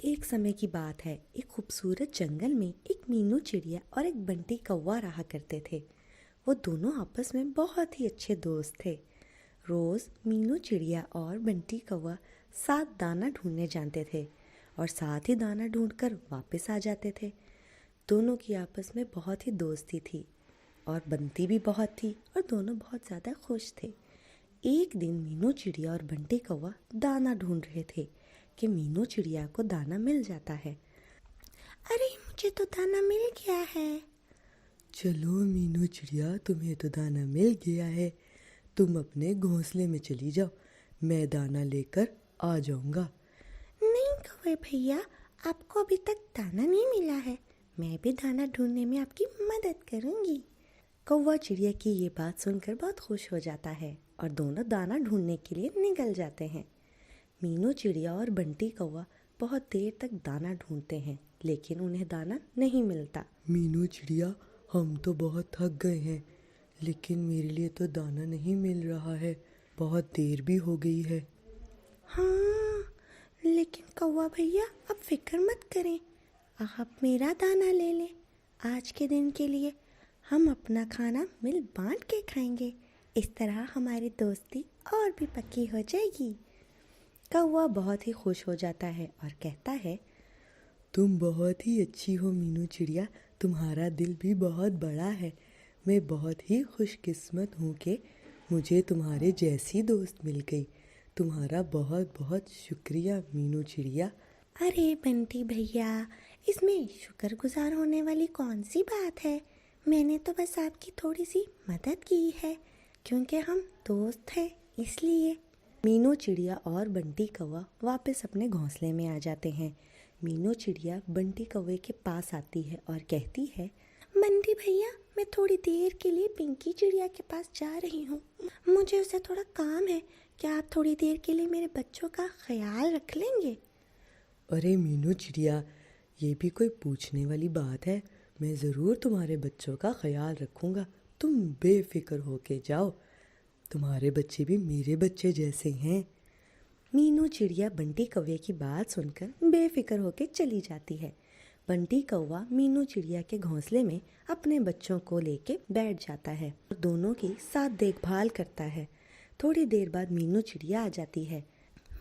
एक समय की बात है। एक खूबसूरत जंगल में एक मीनू चिड़िया और एक बंटी कौवा रहा करते थे। वो दोनों आपस में बहुत ही अच्छे दोस्त थे। रोज मीनू चिड़िया और बंटी कौवा साथ दाना ढूंढने जाते थे और साथ ही दाना ढूंढकर वापस आ जाते थे। दोनों की आपस में बहुत ही दोस्ती थी और बनती भी बहुत थी और दोनों बहुत ज़्यादा खुश थे। एक दिन मीनू चिड़िया और बंटी कौवा दाना ढूंढ रहे थे कि मीनू चिड़िया को दाना मिल जाता है। अरे मुझे तो दाना मिल गया है। चलो मीनू चिड़िया, तुम्हें तो दाना मिल गया है। तुम अपने घोंसले में चली जाओ, मैं दाना लेकर आ जाऊंगा। नहीं कौवे भैया, आपको अभी तक दाना नहीं मिला है। मैं भी दाना ढूंढने में आपकी मदद करूंगी। कौवा चिड़िया की ये बात सुनकर बहुत खुश हो जाता है और दोनों दाना ढूंढने के लिए निकल जाते हैं। मीनू चिड़िया और बंटी कौवा बहुत देर तक दाना ढूंढते हैं, लेकिन उन्हें दाना नहीं मिलता। मीनू चिड़िया, हम तो बहुत थक गए हैं, लेकिन मेरे लिए तो दाना नहीं मिल रहा है। बहुत देर भी हो गई है। हाँ, लेकिन कौवा भैया अब फिक्र मत करें, आप मेरा दाना ले लें। आज के दिन के लिए हम अपना खाना मिल बांट के खाएंगे। इस तरह हमारी दोस्ती और भी पक्की हो जाएगी। कौवा बहुत ही खुश हो जाता है और कहता है, तुम बहुत ही अच्छी हो मीनू चिड़िया, तुम्हारा दिल भी बहुत बड़ा है। मैं बहुत ही खुशकिस्मत हूँ कि मुझे तुम्हारे जैसी दोस्त मिल गई। तुम्हारा बहुत बहुत शुक्रिया मीनू चिड़िया। अरे बंटी भैया, इसमें शुक्रगुजार होने वाली कौन सी बात है। मैंने तो बस आपकी थोड़ी सी मदद की है, क्योंकि हम दोस्त हैं इसलिए। मीनू चिड़िया और बंटी कौवा वापस अपने घोंसले में आ जाते हैं। मीनू चिड़िया बंटी कौवे के पास आती है और कहती है, बंटी भैया, मैं थोड़ी देर के लिए पिंकी चिड़िया के पास जा रही हूँ। मुझे उसे थोड़ा काम है। क्या आप थोड़ी देर के लिए मेरे बच्चों का ख्याल रख लेंगे? अरे मीनू चिड़िया, ये भी कोई पूछने वाली बात है। मैं ज़रूर तुम्हारे बच्चों का ख्याल रखूँगा। तुम बेफिक्र होके जाओ, तुम्हारे बच्चे भी मेरे बच्चे जैसे हैं। मीनू चिड़िया बंटी कौवे की बात सुनकर बेफिक्र होकर चली जाती है। बंटी कौवा मीनू चिड़िया के घोंसले में अपने बच्चों को लेके बैठ जाता है और दोनों की साथ देखभाल करता है। थोड़ी देर बाद मीनू चिड़िया आ जाती है।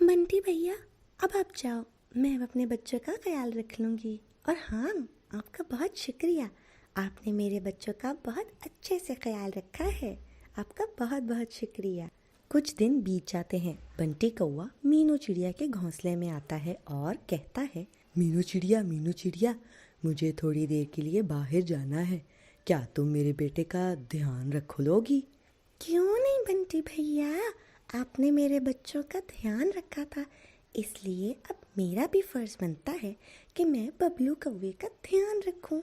बंटी भैया, अब आप जाओ, मैं अब अपने बच्चों का ख्याल रख लूँगी। और हाँ, आपका बहुत शुक्रिया, आपने मेरे बच्चों का बहुत अच्छे से ख्याल रखा है। आपका बहुत बहुत शुक्रिया। कुछ दिन बीत जाते हैं। बंटी कौवा मीनू चिड़िया के घोंसले में आता है और कहता है, मीनू चिड़िया, मुझे थोड़ी देर के लिए बाहर जाना है। क्या तुम मेरे बेटे का ध्यान रखोगी? क्यों नहीं बंटी भैया, आपने मेरे बच्चों का ध्यान रखा था, इसलिए अब मेरा भी फर्ज बनता है कि मैं बबलू कौवे का ध्यान रखूं।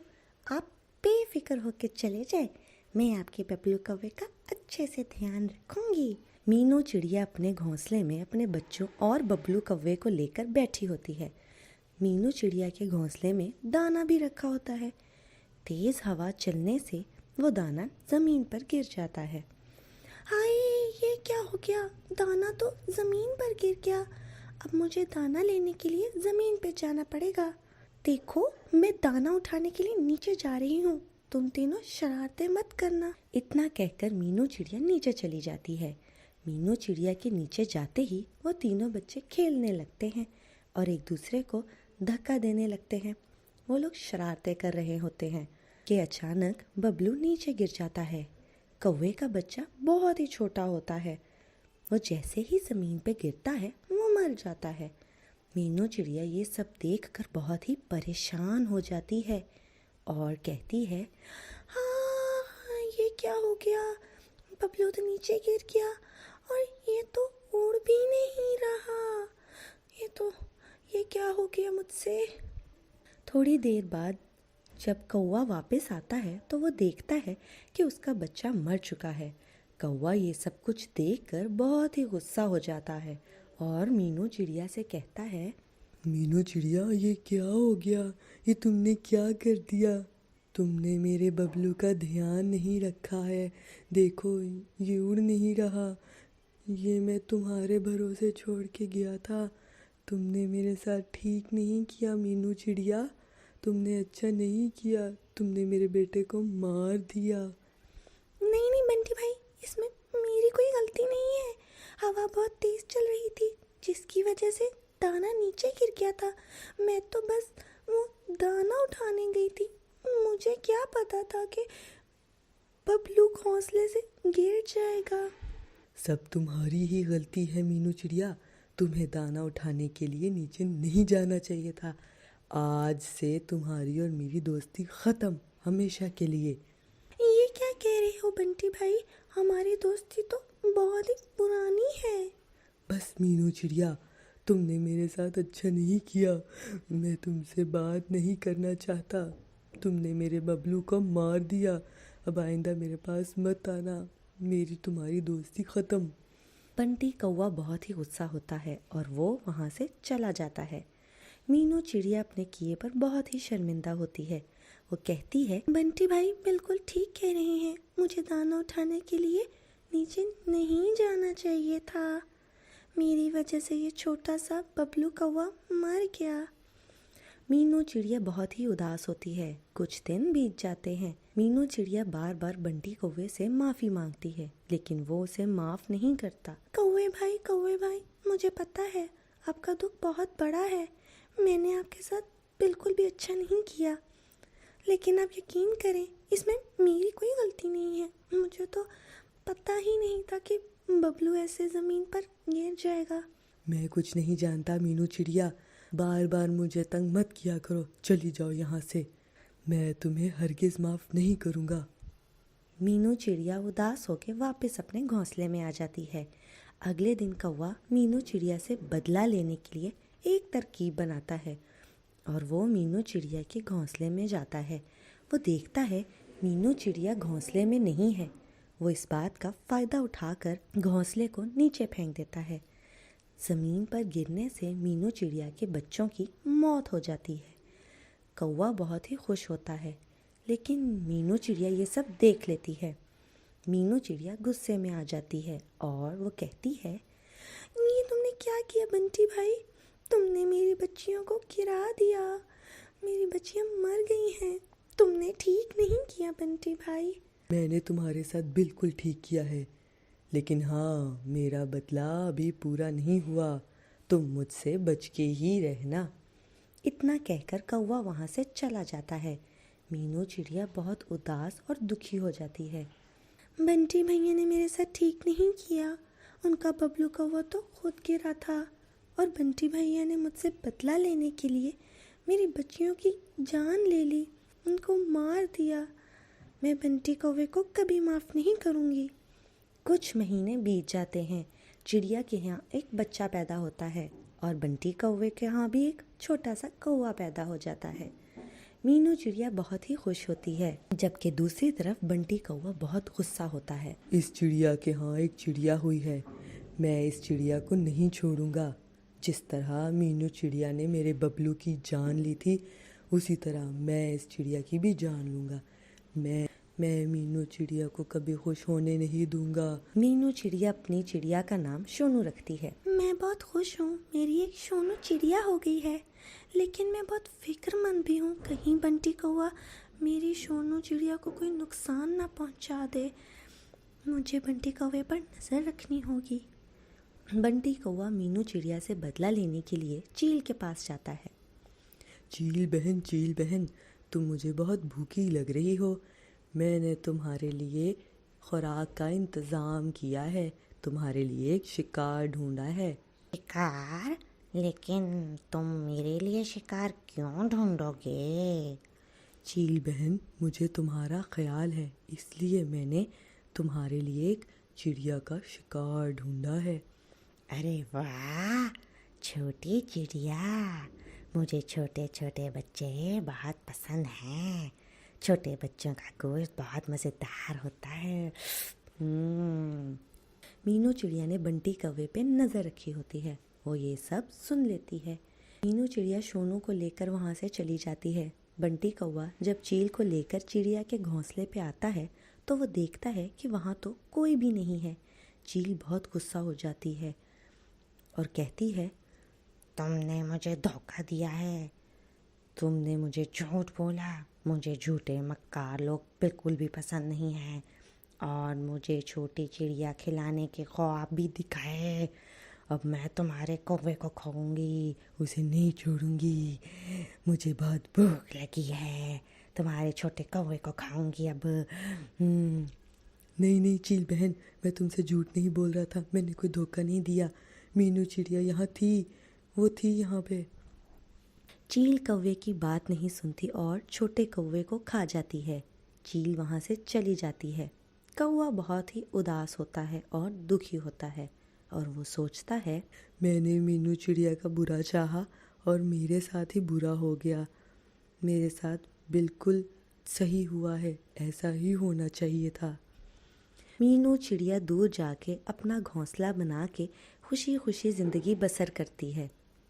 आप बेफिक्र होकर चले जाए, मैं आपके बबलू कौवे का अच्छे से ध्यान रखूंगी। मीनू चिड़िया अपने घोंसले में अपने बच्चों और बबलू कौवे को लेकर बैठी होती है। मीनू चिड़िया के घोंसले में दाना भी रखा होता है। तेज हवा चलने से वो दाना जमीन पर गिर जाता है। हाय, ये क्या हो गया? दाना तो जमीन पर गिर गया। अब मुझे दाना लेने के लिए जमीन पे जाना पड़ेगा। देखो, मैं दाना उठाने के लिए नीचे जा रही हूँ, तुम तीनों शरारतें मत करना। इतना कहकर मीनू चिड़िया नीचे चली जाती है। मीनू चिड़िया के नीचे जाते ही वो तीनों बच्चे खेलने लगते हैं और एक दूसरे को धक्का देने लगते हैं। वो लोग शरारतें कर रहे होते हैं कि अचानक बबलू नीचे गिर जाता है। कौवे का बच्चा बहुत ही छोटा होता है। वो जैसे ही ज़मीन पे गिरता है वो मर जाता है। मीनू चिड़िया ये सब देखकर बहुत ही परेशान हो जाती है और कहती है, हाँ, ये क्या हो गया? बबलू तो नीचे गिर गया और ये तो उड़ भी नहीं रहा। ये क्या हो गया मुझसे? थोड़ी देर बाद जब कौवा वापस आता है तो वो देखता है कि उसका बच्चा मर चुका है। कौवा ये सब कुछ देखकर बहुत ही गुस्सा हो जाता है और मीनू चिड़िया से कहता है, मीनू चिड़िया, ये क्या हो गया? ये तुमने क्या कर दिया? तुमने मेरे बबलू का ध्यान नहीं रखा है। देखो, ये उड़ नहीं रहा। ये मैं तुम्हारे भरोसे छोड़ के गया था, तुमने मेरे साथ ठीक नहीं किया मीनू चिड़िया। तुमने अच्छा नहीं किया, तुमने मेरे बेटे को मार दिया। नहीं नहीं बंटी भाई, इसमें मेरी कोई गलती नहीं है। हवा बहुत तेज चल रही थी जिसकी वजह से दाना नीचे गिर गया था। मैं तो बस वो दाना उठाने गई थी। मुझे क्या पता था कि बबलू घोंसले से गिर जाएगा। सब तुम्हारी ही गलती है मीनू चिड़िया। तुम्हें दाना उठाने के लिए नीचे नहीं जाना चाहिए था। आज से तुम्हारी और मेरी दोस्ती ख़त्म, हमेशा के लिए। ये क्या कह रहे हो बंटी भाई? हमारी दोस्ती तो बहुत ही पुरानी है। बस मीनू चिड़िया, तुमने मेरे साथ अच्छा नहीं किया। मैं तुमसे बात नहीं करना चाहता। तुमने मेरे बबलू को मार दिया। अब आइंदा मेरे पास मत आना। मेरी तुम्हारी दोस्ती ख़त्म। बंटी कौवा बहुत ही गुस्सा होता है और वो वहाँ से चला जाता है। मीनू चिड़िया अपने किए पर बहुत ही शर्मिंदा होती है। वो कहती है, बंटी भाई बिल्कुल ठीक कह रहे हैं। मुझे दाना उठाने के लिए नीचे नहीं जाना चाहिए था। मेरी वजह से ये छोटा सा बबलू कौवा मर गया। मीनू चिड़िया बहुत ही उदास होती है। कुछ दिन बीत जाते हैं। मीनू चिड़िया बार बार बंटी कौवे से माफ़ी मांगती है, लेकिन वो उसे माफ़ नहीं करता। कौवे भाई, मुझे पता है आपका दुख बहुत बड़ा है। मैंने आपके साथ बिल्कुल भी अच्छा नहीं किया, लेकिन आप यकीन करें, इसमें मेरी कोई गलती नहीं है। मुझे तो पता ही नहीं था कि बबलू ऐसे ज़मीन पर गिर जाएगा। मैं कुछ नहीं जानता मीनू चिड़िया। बार बार मुझे तंग मत किया करो। चली जाओ यहाँ से। मैं तुम्हें हरगिज़ माफ़ नहीं करूँगा। मीनू चिड़िया उदास होकर वापस अपने घोंसले में आ जाती है। अगले दिन कौवा मीनू चिड़िया से बदला लेने के लिए एक तरकीब बनाता है और वो मीनू चिड़िया के घोंसले में जाता है। वो देखता है मीनू चिड़िया घोंसले में नहीं है। वो इस बात का फ़ायदा उठाकर घोंसले को नीचे फेंक देता है। ज़मीन पर गिरने से मीनू चिड़िया के बच्चों की मौत हो जाती है। कौवा बहुत ही खुश होता है, लेकिन मीनू चिड़िया ये सब देख लेती है। मीनू चिड़िया गुस्से में आ जाती है और वो कहती है, ये तुमने क्या किया बंटी भाई? तुमने मेरी बच्चियों को गिरा दिया। मेरी बच्चियां मर गई हैं। तुमने ठीक नहीं किया बंटी भाई। मैंने तुम्हारे साथ बिल्कुल ठीक किया है, लेकिन हाँ, मेरा बदला अभी पूरा नहीं हुआ। तुम मुझसे बच के ही रहना। इतना कहकर कौवा वहाँ से चला जाता है। मीनू चिड़िया बहुत उदास और दुखी हो जाती है। बंटी भैया ने मेरे साथ ठीक नहीं किया। उनका बबलू कौवा तो खुद गिरा था और बंटी भैया ने मुझसे बदला लेने के लिए मेरी बच्चियों की जान ले ली, उनको मार दिया। मैं बंटी कौवे को कभी माफ़ नहीं करूँगी। कुछ महीने बीत जाते हैं। चिड़िया के यहाँ एक बच्चा पैदा होता है और बंटी कौवे के यहाँ भी एक छोटा सा कौवा पैदा हो जाता है। मीनू चिड़िया बहुत ही खुश होती है, जबकि दूसरी तरफ बंटी कौवा बहुत गुस्सा होता है। इस चिड़िया के यहाँ एक चिड़िया हुई है। मैं इस चिड़िया को नहीं छोड़ूंगा। जिस तरह मीनू चिड़िया ने मेरे बबलू की जान ली थी, उसी तरह मैं इस चिड़िया की भी जान लूँगा। मैं मीनू चिड़िया को कभी खुश होने नहीं दूंगा। मीनू चिड़िया अपनी चिड़िया का नाम सोनू रखती है। मैं बहुत खुश हूँ, मेरी एक सोनू चिड़िया हो गई है, लेकिन मैं बहुत फिक्रमंद भी हूँ। कहीं बंटी कौवा मेरी सोनू चिड़िया को कोई नुकसान ना पहुँचा दे। मुझे बंटी कौवे पर नज़र रखनी होगी। बंटी कौवा मीनू चिड़िया से बदला लेने के लिए चील के पास जाता है। चील बहन, तुम मुझे बहुत भूखी लग रही हो। मैंने तुम्हारे लिए खुराक का इंतज़ाम किया है। तुम्हारे लिए एक शिकार ढूंढा है। शिकार? लेकिन तुम मेरे लिए शिकार क्यों ढूंढोगे? चील बहन, मुझे तुम्हारा ख्याल है, इसलिए मैंने तुम्हारे लिए एक चिड़िया का शिकार ढूंढा है। अरे वाह, छोटी चिड़िया। मुझे छोटे छोटे बच्चे बहुत पसंद हैं। छोटे बच्चों का गोश्त बहुत मज़ेदार होता है। मीनू चिड़िया ने बंटी कौवे पे नज़र रखी होती है। वो ये सब सुन लेती है। मीनू चिड़िया सोनू को लेकर वहाँ से चली जाती है। बंटी कौवा जब चील को लेकर चिड़िया के घोंसले पे आता है तो वो देखता है कि वहाँ तो कोई भी नहीं है। चील बहुत गुस्सा हो जाती है और कहती है, तुमने मुझे धोखा दिया है। तुमने मुझे झूठ बोला। मुझे झूठे मक्कार लोग बिल्कुल भी पसंद नहीं हैं और मुझे छोटी चिड़िया खिलाने के ख्वाब भी दिखाए। अब मैं तुम्हारे कौवे को खाऊंगी, उसे नहीं छोड़ूंगी। मुझे बहुत भूख लगी है, तुम्हारे छोटे कौवे को खाऊंगी अब। नहीं नहीं चील बहन, मैं तुमसे झूठ नहीं बोल रहा था, मैंने कोई धोखा नहीं दिया। मीनू चिड़िया यहाँ थी, वो थी यहाँ पे। चील कौवे की बात नहीं सुनती और छोटे कौवे को खा जाती है। चील वहाँ से चली जाती है। कौवा बहुत ही उदास होता है और दुखी होता है और वो सोचता है, मैंने मीनू चिड़िया का बुरा चाहा और मेरे साथ ही बुरा हो गया। मेरे साथ बिल्कुल सही हुआ है, ऐसा ही होना चाहिए था। मीनू चिड़िया दूर जाके अपना घोंसला बना के खुशी खुशी ज़िंदगी बसर करती है।